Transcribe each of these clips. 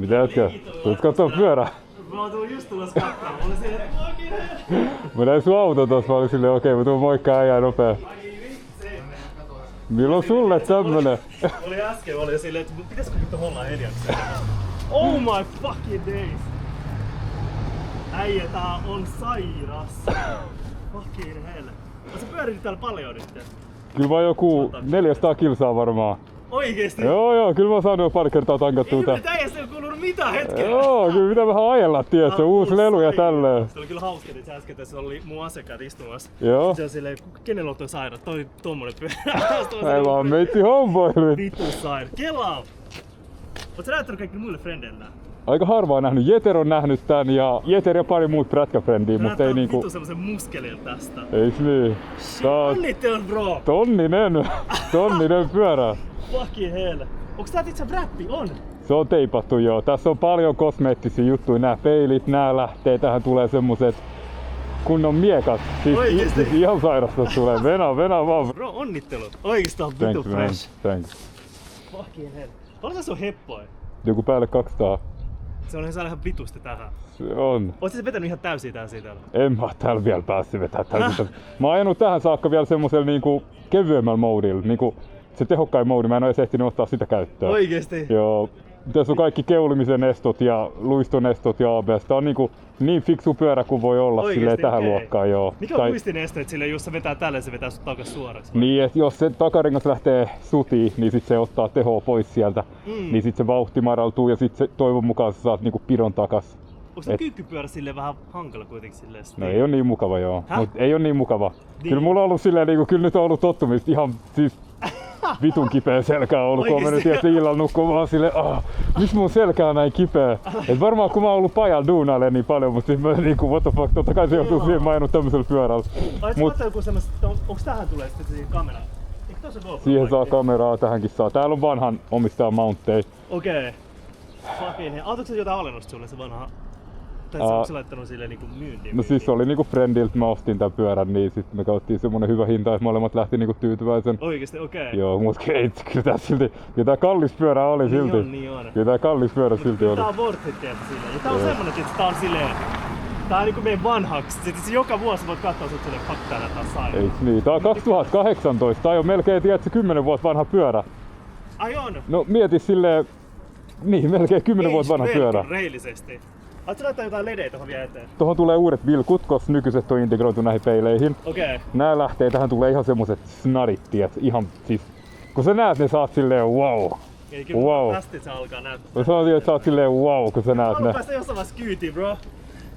Mitä jätkä? Tulet kattoo pyörää? Mä tuun just tulos kattaa. Mä olin silleen, mä näin sun auto tossa, mä olin silleen okei, mä tuun moikkaa äijää nopea. Milloin sulle tämmönen? Oli äsken, oli silleen, että pitäisikö vittu hollaa Eliakseen? Oh my fucking days! Äijä, tää on sairas. Fucking hell. Sä pyörit täällä paljon nyt? Kyllä vaan joku 400 kilsaa varmaan. Oikeesti? Joo, kyllä mä oon saanut jo pari kertaa tankattua tää. Ei kyllä äijästä ei kuulunut mitään hetkeä. Joo, kyllä pitää vähän ajella, tiedätkö, uusi lelu ja tälleen. Se oli kyllä hauska, että äsken tässä oli mun asiakkaat istumassa. Joo. Se on silleen, kenellä on toi sairaat? Tommonen pyörä. Ei vaan meitsi homeboilu. Vitu sairaat. Kelaa! Oot sä näyttänyt kaikille muille frendeille? Aika harvaa nähnyt. Jeter on nähnyt tän ja Jeter ja pari muut prätkäfrendiä, mutta ei niinku... Vitu semmosen muskelin tästä. Eiks niin? Onnittelut bro! Tonninen pyörä. Fucking hell. Onks tää itse räppi? On! Se on teipattu joo. Tässä on paljon kosmeettisia juttuja. Nää peilit, nää lähtee. Tähän tulee semmoset kunnon miekat. Siis ihan sairasta tulee. Venä vaan. Bro, onnittelut. Oikeastaan vitu fresh. Thanks. Fucking hell. Paljon tässä on heppoi? Joku päälle 200. Se on ihan vitusti tähän. Se on. Oot sä vetänyt ihan täysiä täysiä täällä? En mä täällä vielä päässyt vetää täysin. Mä oon ajanut tähän saakka vielä semmosella niinku kevyemmällä moodilla. Niinku se tehokkain moodi, mä en oo edes ehtinyt ottaa sitä käyttöön. Oikeesti? Joo. Tässä on kaikki keulimisen estot ja luiston estot ja ABS. Tää on niinku niin fiksu pyörä kuin voi olla. Oikeesti, silleen tähän okei. Luokkaan, joo. Mikä on luistin este, että silleen, jos sä vetää tälle, se vetää sut takas suoraksi? Niin, että jos se takarengas lähtee sutiin, niin sit se ottaa tehoa pois sieltä. Niin sit se vauhti madaltuu ja sit se toivon mukaan sä saat niinku pidon takas. Onko se kyykkipyörä silleen vähän hankala kuitenkin silleen? No ei oo niin mukava joo. Häh? Mut ei oo niin mukava. Niin. Kyllä mulla on ollut silleen niinku, kyllä nyt on ollut tottumista ihan siis vitun kipeä selkä on ollut, kun on mennyt tietysti illalla nukkumaan silleen, miksi mun selkä on näin kipeä? Et varmaan kun mä oon ollut pajalla duunailemaan niin paljon, mutta siis mä niinku what the fuck, totta kai se johtuu siihen, mä ajanut tämmöisellä pyörällä. Ai sä joku semmosesta, onks tähän tulee sitten siihen kamera? Eikö tossa GoPro? Siihen saa kameraa, tähänkin saa. Täällä on vanhan omistajan mountteja. Okei. Fucking hell. Antoiko se jotain alennusta sulle se vanha? Tai onko se laittanut silleen niinku myyntiin? No siis se oli niinku friendiltä, mä ostin tän pyörän, niin sit me kauttiin semmonen hyvä hinta, että molemmat lähti niinku tyytyväisen. Oikeesti, okei. Joo, mut ei, kyllä tää silti, kyllä tää kallis pyörä oli silti. Niin on. Kyllä tää kallis pyörä silti oli. Tää on worth it tehdä silleen. Ja tää on semmonen, että tää on silleen... Tää on niinku meidän vanhaks. Sitten joka vuosi voit katsoa sut silleen, fuck täällä taas sai. Eiks niin? Tää on 2018, tää on melkein tiedätkö 10 vuotta vanha pyörä. Ai on? No mieti silleen, niin melkein 10 vuotta vanha pyörä. Reillisesti. Haluatko laittaa jotain ledejä tohon vielä eteen? Tohon tulee uudet vilkut, koska nykyiset on integroitu näihin peileihin. Okei. Nää lähtee, tähän tulee ihan semmoset snarit, tiiät, ihan siis... Kun sä näet ne, sä oot silleen wow. Eli kyllä Wow. tästä se alkaa näyttää. Mä sanoin, että sä oot silleen wow, kun sä näet ne. Haluan päästä jossain vaiheessa kyytiin, bro.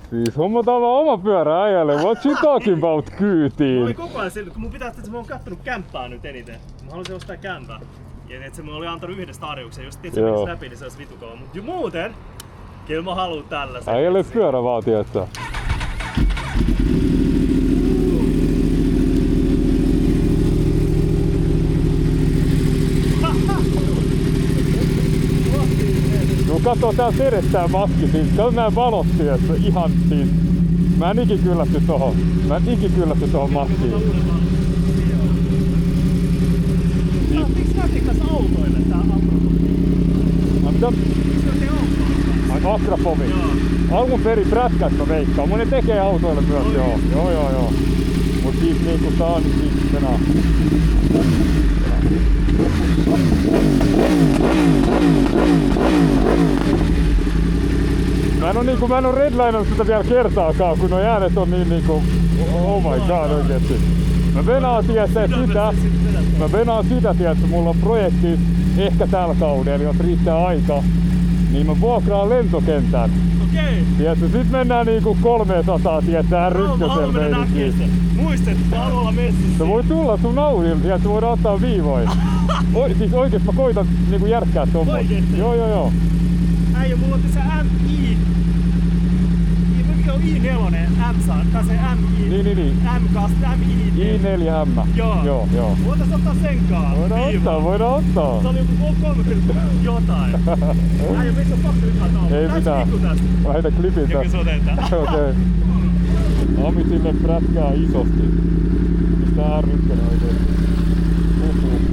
Siis hommataan vaan oma pyörä äijälle, what you talking about Mä kyytiin? olin koko ajan sillä, kun mun pitää, että mä oon kattonut kämppää nyt eniten. Mä haluaisin ostaa kämpää. Ja että se mä olin antanut yhdessä tarjouksen, jos se menisi läpi, niin se olisi vitukova. Mut muuten, kyllä mä haluun tällaisen. Äijälle pyörä vaatii, että... No katsoo täältä edestää maski, siis kato nää valot tiedätkö, ihan siis... Mä en ikin kyllästy tohon maskiin. Miksi sä tikkas autoille tää Mitä? Ai Akrapovi? Joo. Alun perin prätkästä veikkaa, mun ne tekee autoille myös joo. Mut siis niinku tää on siis tänään. Mä en oo redlinannut sitä vielä kertaakaan, kun noi äänet on niin niinku... Oh my god oikeesti. Mä venaan sitä, tiedätkö, mulla on projekti ehkä tällä kaudella, jos riittää aika. Niin mä vuokraan lentokentän. Okei. Tiedätkö, sit mennään niinku 300, tiedätkö, rykkösellä meininkiin. Muistat, mä haluan olla messissä. Se voi tulla sun Audilla, tiedätkö, voidaan ottaa viivoja. Siis oikeesti mä koitan niinku järkkää tommoista. Oikeesti? Joo. Äijä, mulla on tässä MI. Mikä on I4? M-saa, tai se MI. Niin. MI. I4M. Joo. Voitais ottaa senkaan. Voidaan ottaa. Se oli joku 3 jotain. Äijä, miksi on pakko nyt laittaa? Ei mitään. Mä heitän klipin tästä. Joku sotetaan. Okei. Ami sinne prätkää isosti. Mistä R1 oikeesti?